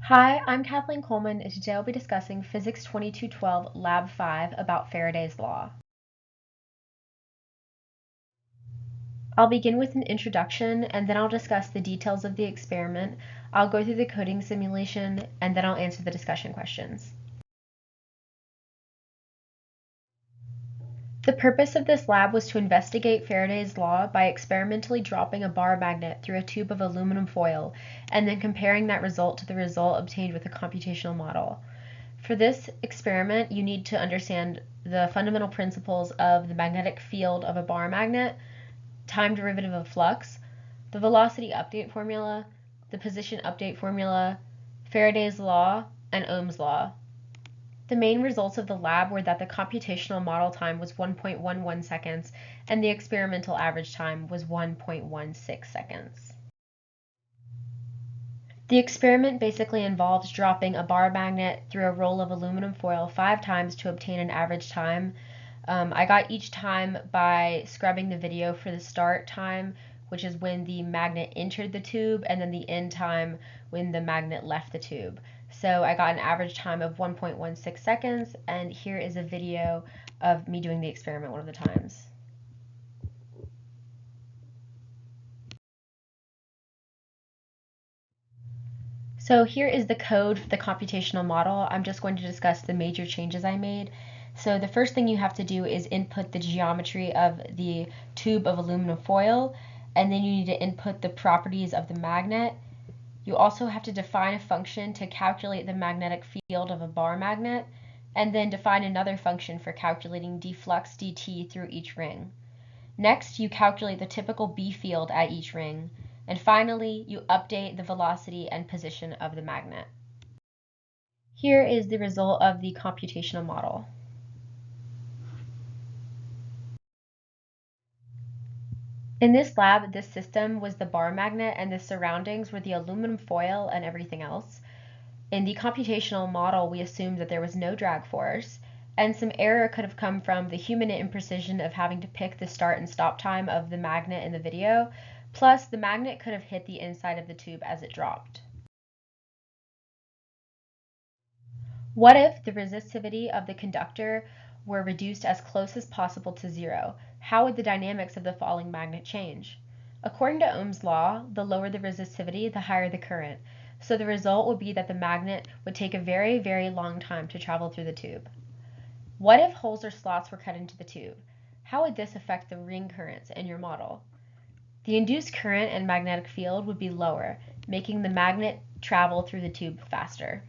Hi, I'm Kathleen Coleman, and today I'll be discussing Physics 2212 Lab 5 about Faraday's Law. I'll begin with an introduction, and then I'll discuss the details of the experiment. I'll go through the coding simulation, and then I'll answer the discussion questions. The purpose of this lab was to investigate Faraday's law by experimentally dropping a bar magnet through a tube of aluminum foil, and then comparing that result to the result obtained with a computational model. For this experiment, you need to understand the fundamental principles of the magnetic field of a bar magnet, time derivative of flux, the velocity update formula, the position update formula, Faraday's law, and Ohm's law. The main results of the lab were that the computational model time was 1.11 seconds and the experimental average time was 1.16 seconds. The experiment basically involves dropping a bar magnet through a roll of aluminum foil 5 times to obtain an average time. I got each time by scrubbing the video for the start time, which is when the magnet entered the tube, and then the end time when the magnet left the tube. So I got an average time of 1.16 seconds, and here is a video of me doing the experiment one of the times. So here is the code for the computational model. I'm just going to discuss the major changes I made. So the first thing you have to do is input the geometry of the tube of aluminum foil, and then you need to input the properties of the magnet. You also have to define a function to calculate the magnetic field of a bar magnet, and then define another function for calculating d flux dt through each ring. Next, you calculate the typical B field at each ring. And finally, you update the velocity and position of the magnet. Here is the result of the computational model. In this lab, this system was the bar magnet and the surroundings were the aluminum foil and everything else. In the computational model, we assumed that there was no drag force, and some error could have come from the human imprecision of having to pick the start and stop time of the magnet in the video, plus the magnet could have hit the inside of the tube as it dropped. What if the resistivity of the conductor were reduced as close as possible to zero? How would the dynamics of the falling magnet change? According to Ohm's law, the lower the resistivity, the higher the current. So the result would be that the magnet would take a very, very long time to travel through the tube. What if holes or slots were cut into the tube? How would this affect the ring currents in your model? The induced current and magnetic field would be lower, making the magnet travel through the tube faster.